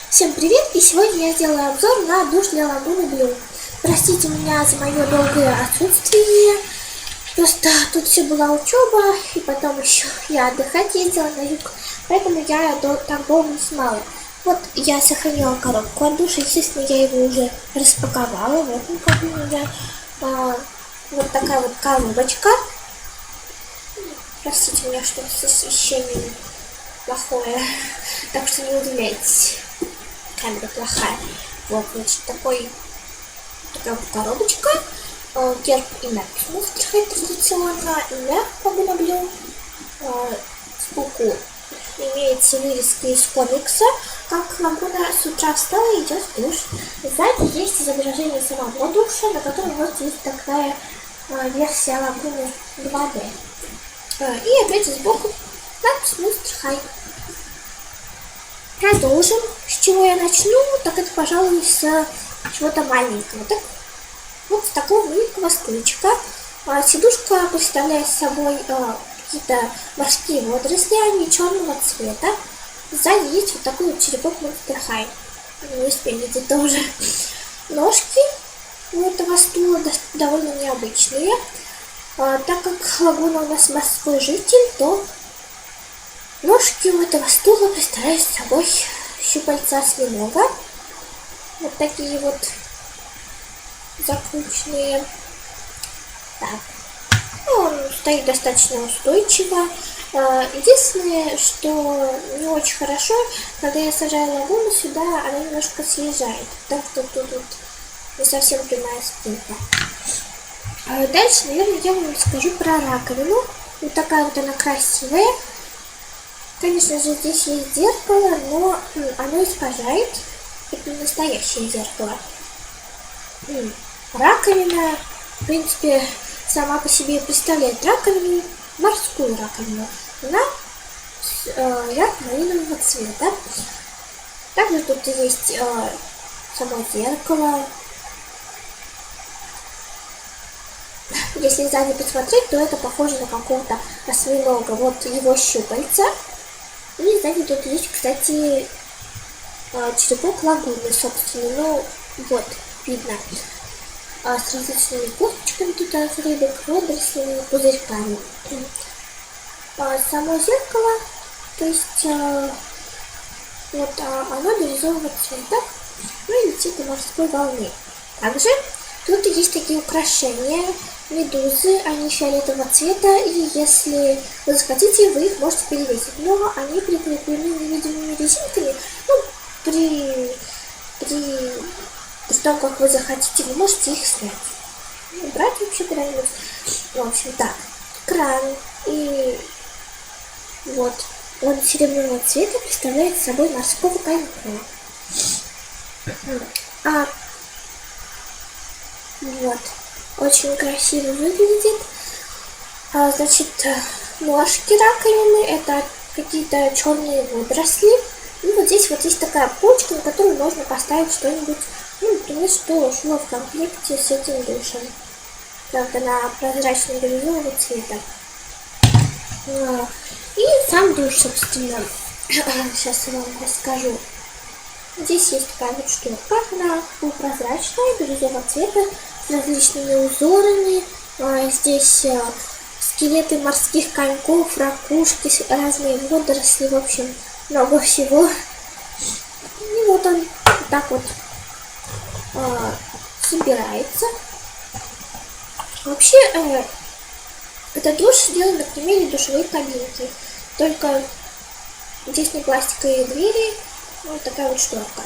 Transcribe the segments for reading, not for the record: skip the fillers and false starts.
Всем привет! И сегодня я сделаю обзор на душ для Лагуны Блю. Простите меня за мое долгое отсутствие. Просто тут все была учеба, и потом еще я отдыхать ездила на юг, поэтому я так долго не снимала. Вот я сохранила коробку от душа, естественно, я его уже распаковала. Вот он как у меня. Вот такая вот коробочка. Простите меня, что с освещением плохое, так что не удивляйтесь. Камера плохая. Вот, значит, такая вот коробочка. Герб и надпись Мустрхай традиционно. Имя Лагуна Блю. Сбоку имеется вырезка из комикса, как Лагуна с утра встала и идет в душ. Сзади есть изображение самого душа, на котором вот есть такая версия Лагуны 2D. И опять сбоку надпись Мустрхай. Продолжим. С чего я начну? Так это, пожалуй, с чего-то маленького. Так, вот с такого маленького стульчика. Сидушка представляет собой какие-то морские водоросли, они черного цвета. Сзади есть вот такой вот черепок Monster High. Не успели видеть тоже. Ножки у этого стула довольно необычные. Так как Лагуна у нас морской житель, то ножки у этого стула представляют собой щупальца осьминога. Вот такие вот закрученные. Так. Он стоит достаточно устойчиво. Единственное, что не очень хорошо, когда я сажаю Лагуну сюда, она немножко съезжает. Так что тут вот не совсем прямая спинка. Дальше, наверное, я вам расскажу про раковину. Вот такая вот она красивая. Конечно же, здесь есть зеркало, но оно искажает. Это не настоящее зеркало. Раковина, в принципе, сама по себе представляет раковину, морскую раковину. Она ярко-малинового цвета. Также тут есть само зеркало. Если сзади посмотреть, то это похоже на какого-то осьминога. Вот его щупальца. И сзади тут есть, кстати, черепок Лагуны, собственно. Ну, вот, видно. С различными косточками тут от рыбок, водорослями, пузырьками. Само зеркало, то есть, вот, оно бирюзового цвета, ну и цвета морской волны. Также тут есть такие украшения, медузы, они фиолетового цвета, и если вы захотите, вы их можете перевесить. Но они прикреплены невидимыми резинками. Ну, при том, как вы захотите, вы можете их снять. Брать вообще куда-нибудь. В общем, так. Кран. И вот. Он серебряного цвета представляет собой морского конька. Вот. Очень красиво выглядит. Значит, ножки раковины это какие-то черные водоросли. И вот здесь вот есть такая полочка, на которую можно поставить что-нибудь, ну, например, что шло в комплекте с этим душем. Правда, на прозрачном бирюзового цвета. И сам душ, собственно. Сейчас я вам расскажу. Здесь есть такая вот штука, она полупрозрачная, бирюзового цвета, с различными узорами. Здесь скелеты морских коньков, ракушки, разные водоросли, в общем, много всего. И вот он так вот собирается. Вообще, этот душ сделан на примере душевой кабинки. Только здесь не пластиковые двери, вот такая вот шторка.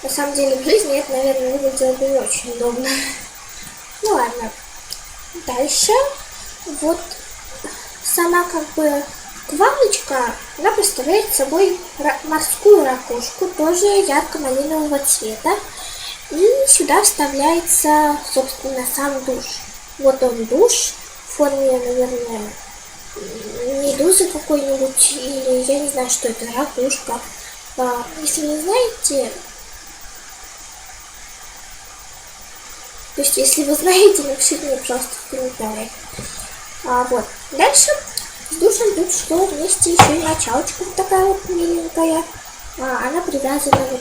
На самом деле в жизни это, наверное, выглядело бы не очень удобно. Ну ладно. Дальше. Вот сама как бы ванночка, она представляет собой морскую ракушку, тоже ярко-малинового цвета. И сюда вставляется, собственно, сам душ. Вот он душ в форме, наверное, медузы какой-нибудь, или я не знаю, что это, ракушка. Если вы не знаете, то есть если вы знаете, напишите мне просто в комментариях. Вот. Дальше с душем тут шло вместе еще и мочалочка вот такая вот миленькая. она привязана вот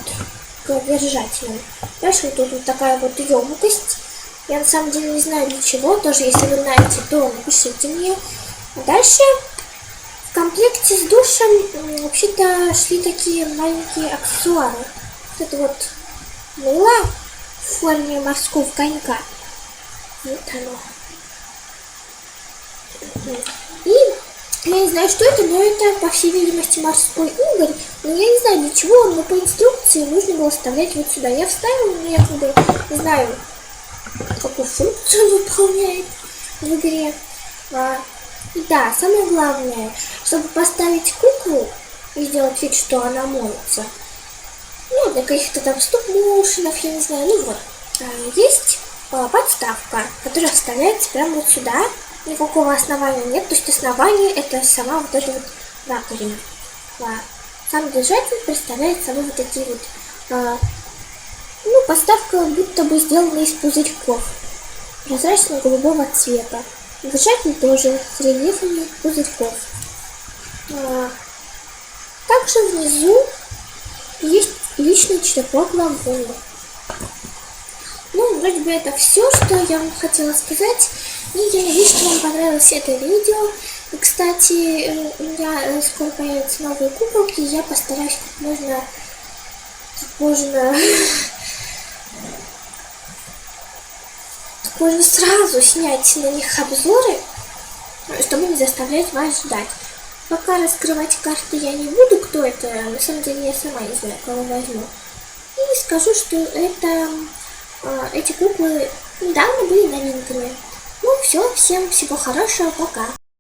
к держателям. Дальше вот тут вот такая вот емкость. Я на самом деле не знаю для чего, тоже если вы знаете, то напишите мне. А дальше в комплекте с душем вообще-то шли такие маленькие аксессуары. Вот это вот мыло в форме морского конька. Вот оно. И я не знаю, что это, но это, по всей видимости, морской угорь. Но я не знаю для чего, но по инструкции нужно было вставлять вот сюда. Я вставила, но я как бы не знаю, какую функцию он выполняет в игре. И да, самое главное, чтобы поставить куклу и сделать вид, что она моется. Ну, для каких-то там стоп-моушенов, я не знаю, ну вот. Есть подставка, которая вставляется прямо вот сюда. Никакого основания нет, то есть основание это сама вот эта вот раковина. Сам держатель представляет собой вот такие вот, ну, подставка будто бы сделана из пузырьков прозрачно-голубого цвета. Держатель тоже с рельефами пузырьков. Также внизу есть личный черепок лагуны. Ну, вроде бы это все, что я вам хотела сказать. И я надеюсь, что вам понравилось это видео. И, кстати, у меня скоро появятся новые куколки, и я постараюсь как можно сразу снять на них обзоры, чтобы не заставлять вас ждать. Пока раскрывать карты я не буду, кто это, на самом деле я сама не знаю, кого возьму. И скажу, что эти куклы недавно были новинками. Ну все, всем всего хорошего, пока.